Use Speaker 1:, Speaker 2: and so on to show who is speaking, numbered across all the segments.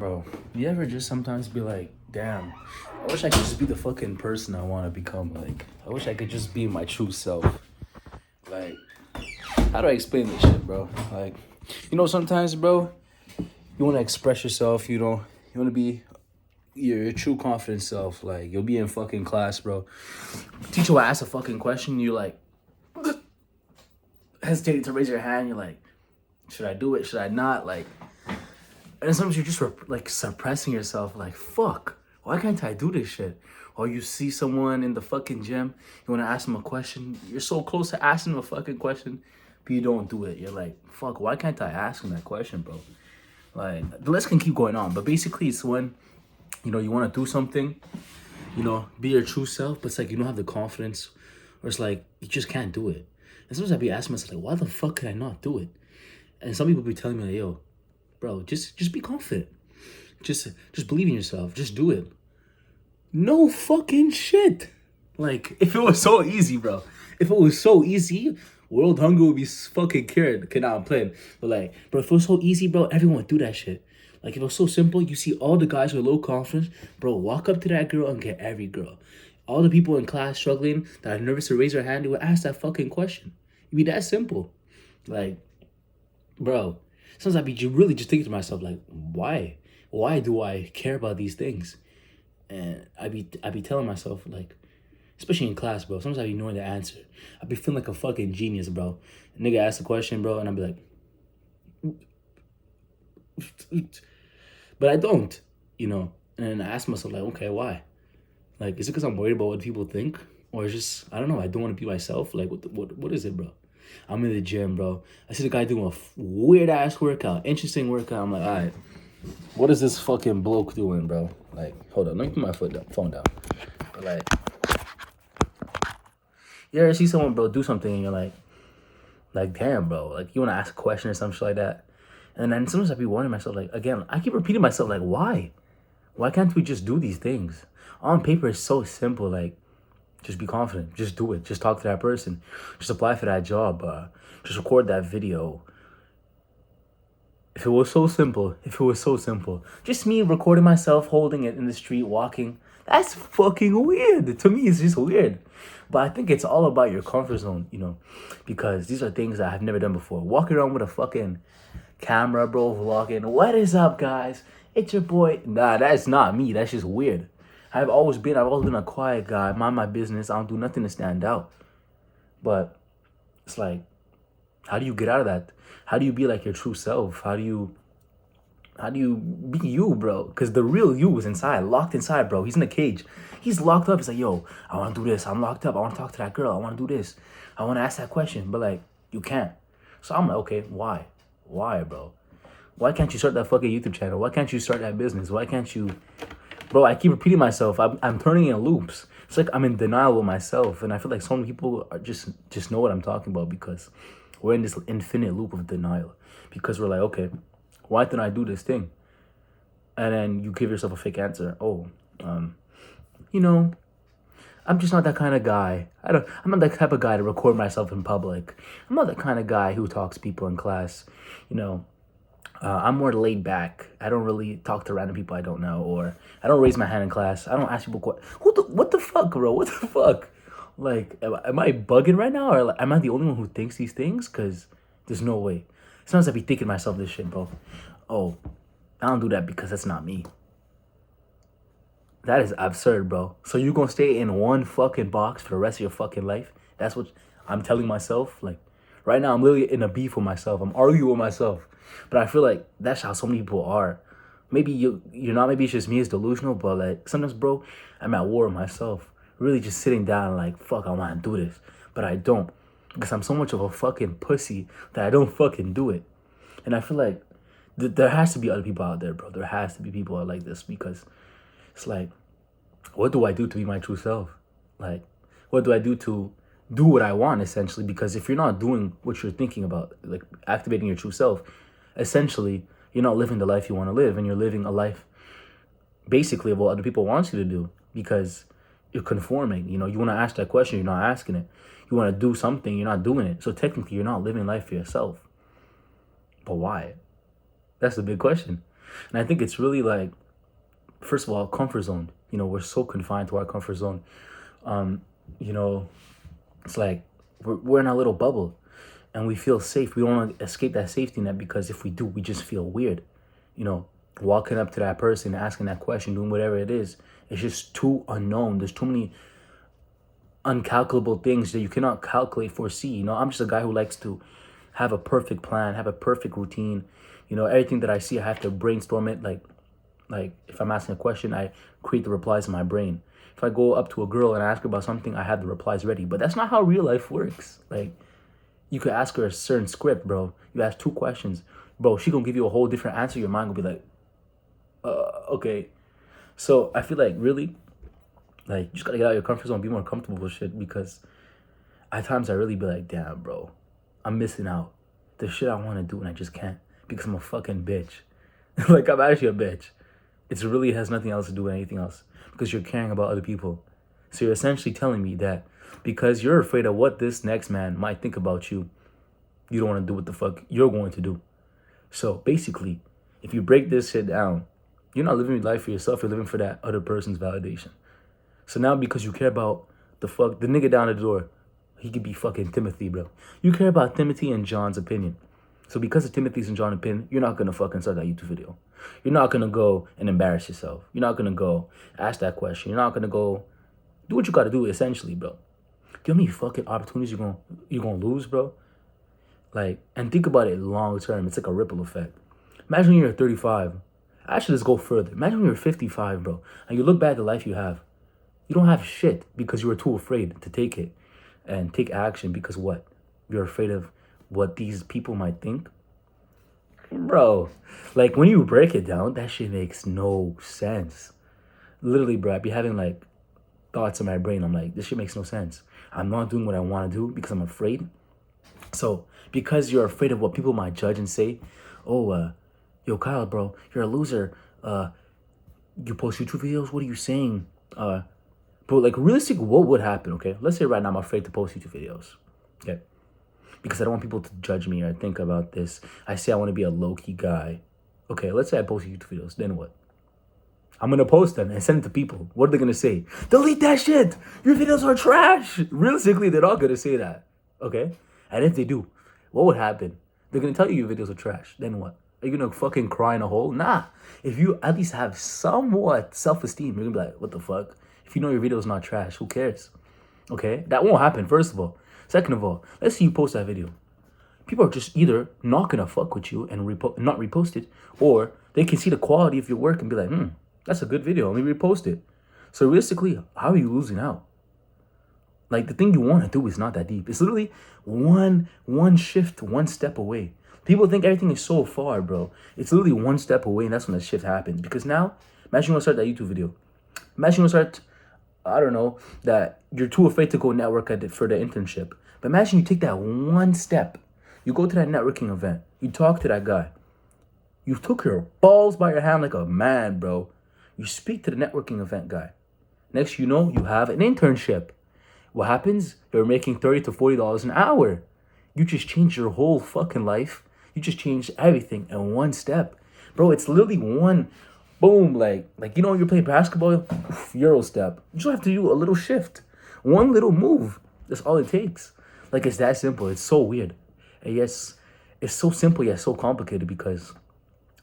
Speaker 1: Bro, you ever just sometimes be like, damn, I wish I could just be the fucking person I want to become. Like, I wish I could just be my true self. Like, how do I explain this shit, bro? Like, sometimes, bro, you want to express yourself, you want to be your true confident self. Like, you'll be in fucking class, bro. Teacher will ask a fucking question, you're like, hesitating to raise your hand, you're like, should I do it? Should I not? Like, and sometimes you're just like suppressing yourself, like, fuck, why can't I do this shit? Or you see someone in the fucking gym, you want to ask them a question, you're so close to asking them a fucking question, but you don't do it. You're like, fuck, why can't I ask them that question, bro? Like, the list can keep going on, but basically it's when, you want to do something, be your true self, but it's like you don't have the confidence, or it's like you just can't do it. And sometimes I'd be asking myself, like, why the fuck could I not do it? And some people be telling me, like, yo, bro, just be confident. Just believe in yourself. Just do it. No fucking shit. Like, if it was so easy, bro. If it was so easy, world hunger would be fucking cured. Okay, now I'm playing. But like, bro, if it was so easy, bro, everyone would do that shit. Like, if it was so simple, you see all the guys with low confidence, bro, walk up to that girl and get every girl. All the people in class struggling that are nervous to raise their hand, they would ask that fucking question. It'd be that simple. Like, bro, sometimes I'd be really just thinking to myself, like, why? Why do I care about these things? And I'd be telling myself, like, especially in class, bro, sometimes I'd be knowing the answer. I'd be feeling like a fucking genius, bro. A nigga ask a question, bro, and I'd be like, but I don't, And then I ask myself, like, okay, why? Like, is it because I'm worried about what people think? Or it's just, I don't know, I don't want to be myself? Like, what is it, bro? I'm in the gym, bro. I see the guy doing a weird-ass workout, interesting workout. I'm like, all right, what is this fucking bloke doing, bro? Like, hold on, let me put my phone down. But like, you ever see someone, bro, do something and you're like, damn, bro, like, you want to ask a question or some shit like that? And then sometimes I'd be wondering myself, like, again, I keep repeating myself, like, why? Why can't we just do these things? On paper, it's so simple, like, just be confident. Just do it. Just talk to that person. Just apply for that job. Just record that video. If it was so simple, just me recording myself, holding it in the street, walking, that's fucking weird. To me, it's just weird. But I think it's all about your comfort zone, because these are things that I've never done before. Walking around with a fucking camera, bro, vlogging. What is up, guys? It's your boy. Nah, that's not me. That's just weird. I've always been a quiet guy, mind my business. I don't do nothing to stand out. But it's like, how do you get out of that? How do you be like your true self? How do you be you, bro? Because the real you is inside, locked inside, bro. He's in a cage. He's locked up. He's like, yo, I want to do this. I'm locked up. I want to talk to that girl. I want to do this. I want to ask that question. But like, you can't. So I'm like, okay, why? Why, bro? Why can't you start that fucking YouTube channel? Why can't you start that business? Why can't you... Bro, I keep repeating myself. I'm turning in loops. It's like I'm in denial with myself. And I feel like so many people are just know what I'm talking about, because we're in this infinite loop of denial. Because we're like, okay, why didn't I do this thing? And then you give yourself a fake answer. Oh, I'm just not that kind of guy. I'm not that type of guy to record myself in public. I'm not that kind of guy who talks to people in class. I'm more laid back. I don't really talk to random people I don't know, or I don't raise my hand in class. I don't ask people what the fuck, bro? What the fuck? Like, am I bugging right now, or like, am I the only one who thinks these things? Because there's no way. Sometimes I be thinking to myself this shit, bro. Oh, I don't do that because that's not me. That is absurd, bro. So you gonna stay in one fucking box for the rest of your fucking life? That's what I'm telling myself. Like, right now I'm literally in a beef with myself. I'm arguing with myself. But I feel like that's how so many people are. Maybe you're not. Maybe it's just me. It's delusional. But like, sometimes, bro, I'm at war with myself. Really just sitting down like, fuck, I want to do this. But I don't. Because I'm so much of a fucking pussy that I don't fucking do it. And I feel like there has to be other people out there, bro. There has to be people out like this, because it's like, what do I do to be my true self? Like, what do I do to do what I want, essentially? Because if you're not doing what you're thinking about, like activating your true self, essentially, you're not living the life you want to live, and you're living a life basically of what other people want you to do, because you're conforming. You want to ask that question, you're not asking it. You want to do something, you're not doing it. So technically, you're not living life for yourself. But why? That's the big question. And I think it's really like, first of all, comfort zone. You know, we're so confined to our comfort zone. You know, it's like we're in a little bubble and we feel safe. We don't want to escape that safety net because if we do, we just feel weird. You know, walking up to that person, asking that question, doing whatever it is, it's just too unknown. There's too many uncalculable things that you cannot calculate, foresee. You know, I'm just a guy who likes to have a perfect plan, have a perfect routine. You know, everything that I see, I have to brainstorm it. Like if I'm asking a question, I create the replies in my brain. If I go up to a girl and ask her about something, I have the replies ready. But that's not how real life works. Like, you could ask her a certain script, bro. You ask 2 questions, bro. She gonna give you a whole different answer. Your mind will be like, okay. So I feel like really, like, you just gotta get out of your comfort zone, be more comfortable with shit. Because at times I really be like, damn, bro, I'm missing out. There's shit I want to do and I just can't because I'm a fucking bitch. Like, I'm actually a bitch. It really has nothing else to do with anything else because you're caring about other people. So you're essentially telling me that because you're afraid of what this next man might think about you, you don't want to do what the fuck you're going to do. So basically, if you break this shit down, you're not living your life for yourself. You're living for that other person's validation. So now because you care about the nigga down the door, he could be fucking Timothy, bro. You care about Timothy and John's opinion. So because of Timothy's and John's opinion, you're not going to fucking start that YouTube video. You're not going to go and embarrass yourself. You're not going to go ask that question. You're not going to go do what you got to do, essentially, bro. Do you know how many fucking opportunities you're gonna lose, bro? Like, and think about it long term. It's like a ripple effect. Imagine when you're 35. Actually, let's go further. Imagine when you're 55, bro, and you look back at the life you have. You don't have shit because you were too afraid to take it and take action because what? You're afraid of what these people might think. Bro, like, when you break it down, that shit makes no sense. Literally, bro, I'd be having, like, thoughts in my brain. I'm like, this shit makes no sense. I'm not doing what I want to do because I'm afraid. So, because you're afraid of what people might judge and say, oh, yo, Kyle, bro, you're a loser. You post YouTube videos? What are you saying? Bro, like, realistically, what would happen, okay? Let's say right now I'm afraid to post YouTube videos, okay? Because I don't want people to judge me or think about this. I say I want to be a low-key guy. Okay, let's say I post YouTube videos. Then what? I'm going to post them and send it to people. What are they going to say? Delete that shit. Your videos are trash. Realistically, they're not going to say that. Okay? And if they do, what would happen? They're going to tell you your videos are trash. Then what? Are you going to fucking cry in a hole? Nah. If you at least have somewhat self-esteem, you're going to be like, what the fuck? If you know your video's not trash, who cares? Okay? That won't happen, first of all. Second of all, let's say you post that video. People are just either not going to fuck with you and not repost it, or they can see the quality of your work and be like, that's a good video. Let me repost it. So realistically, how are you losing out? Like, the thing you want to do is not that deep. It's literally one shift, one step away. People think everything is so far, bro. It's literally one step away, and that's when the shift happens. Because now, imagine you want to start that YouTube video. Imagine you want to start, I don't know, that you're too afraid to go network for the internship. But imagine you take that one step. You go to that networking event. You talk to that guy. You took your balls by your hand like a man, bro. You speak to the networking event guy. Next you know, you have an internship. What happens? You're making $30 to $40 an hour. You just changed your whole fucking life. You just changed everything in one step. Bro, it's literally one, boom, like you know, when you play basketball, Euro step. You just have to do a little shift. One little move. That's all it takes. Like, it's that simple. It's so weird. And yes, it's so simple yet so complicated because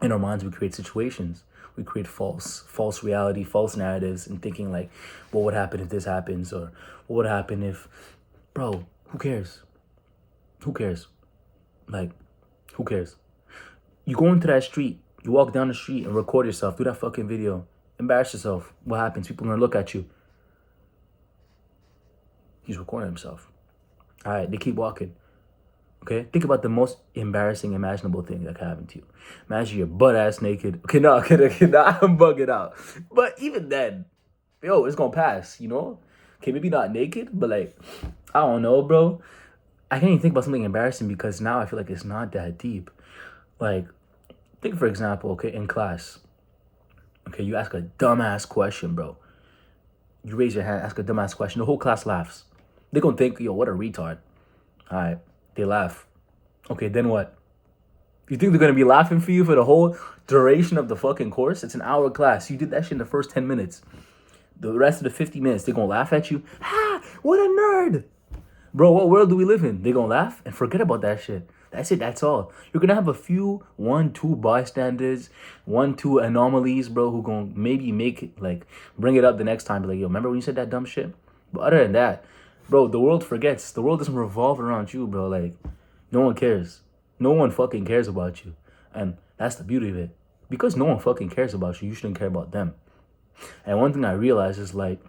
Speaker 1: in our minds we create situations. We create false reality, false narratives, and thinking like, what would happen if this happens? Or what would happen if, bro, who cares? Who cares? Like, who cares? You go into that street, you walk down the street and record yourself, do that fucking video, embarrass yourself. What happens? People are gonna look at you. He's recording himself. All right, they keep walking. Okay, think about the most embarrassing, imaginable thing that can happen to you. Imagine you're butt-ass naked. Okay, no, I'm bugging out. But even then, yo, it's gonna pass, you know? Okay, maybe not naked, but like, I don't know, bro. I can't even think about something embarrassing because now I feel like it's not that deep. Like, think for example, okay, in class. Okay, you ask a dumbass question, bro. You raise your hand, ask a dumbass question. The whole class laughs. They're gonna think, yo, what a retard. All right. They laugh. Okay, then what? You think they're gonna be laughing for you for the whole duration of the fucking course? It's an hour class. You did that shit in the first 10 minutes. The rest of the 50 minutes, they're gonna laugh at you. Ha! What a nerd! Bro, what world do we live in? They gonna laugh and forget about that shit. That's it, that's all. You're gonna have a few, one, two bystanders, one, two anomalies, bro, who gonna maybe make it, like, bring it up the next time. Be like, yo, remember when you said that dumb shit? But other than that, bro, the world forgets. The world doesn't revolve around you, bro. Like, no one cares. No one fucking cares about you. And that's the beauty of it. Because no one fucking cares about you, you shouldn't care about them. And one thing I realize is, like,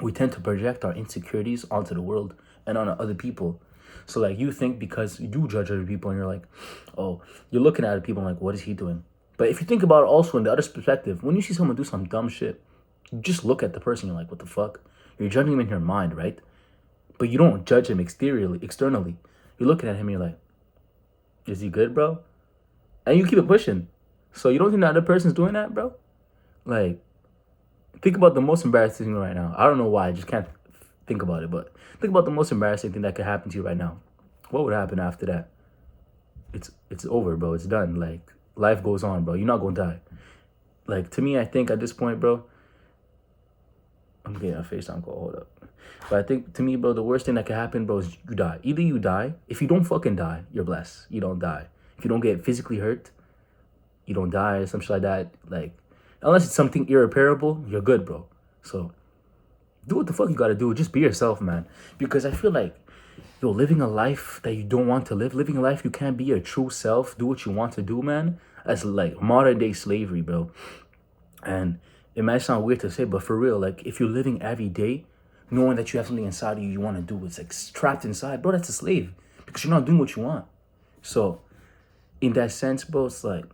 Speaker 1: we tend to project our insecurities onto the world and on other people. So, like, you think because you do judge other people and you're like, oh, you're looking at other people and like, what is he doing? But if you think about it also in the other perspective, when you see someone do some dumb shit, you just look at the person, you're like, what the fuck? You're judging him in your mind, right? But you don't judge him externally. You're looking at him and you're like, is he good, bro? And you keep it pushing. So you don't think the other person's doing that, bro? Like, think about the most embarrassing thing right now. I don't know why, I just can't think about it, but think about the most embarrassing thing that could happen to you right now. What would happen after that? It's over, bro. It's done. Like, life goes on, bro. You're not gonna die. Like, to me, I think at this point, bro, I'm getting a FaceTime call, hold up. But I think, to me, bro, the worst thing that could happen, bro, is you die. Either you die. If you don't fucking die, you're blessed. You don't die. If you don't get physically hurt, you don't die or some shit like that. Like, unless it's something irreparable, you're good, bro. So, do what the fuck you gotta do. Just be yourself, man. Because I feel like, yo, living a life that you don't want to live, living a life you can't be your true self, do what you want to do, man, that's like modern day slavery, bro. And it might sound weird to say, but for real, like, if you're living every day knowing that you have something inside of you want to do, it's like trapped inside, bro, that's a slave. Because you're not doing what you want. So, in that sense, bro, it's like,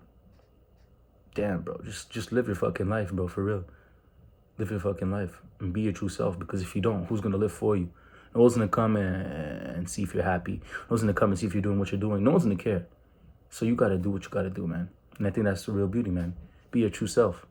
Speaker 1: damn, bro, just live your fucking life, bro, for real. Live your fucking life and be your true self, because if you don't, who's going to live for you? No one's going to come and see if you're happy. No one's going to come and see if you're doing what you're doing. No one's going to care. So you got to do what you got to do, man. And I think that's the real beauty, man. Be your true self.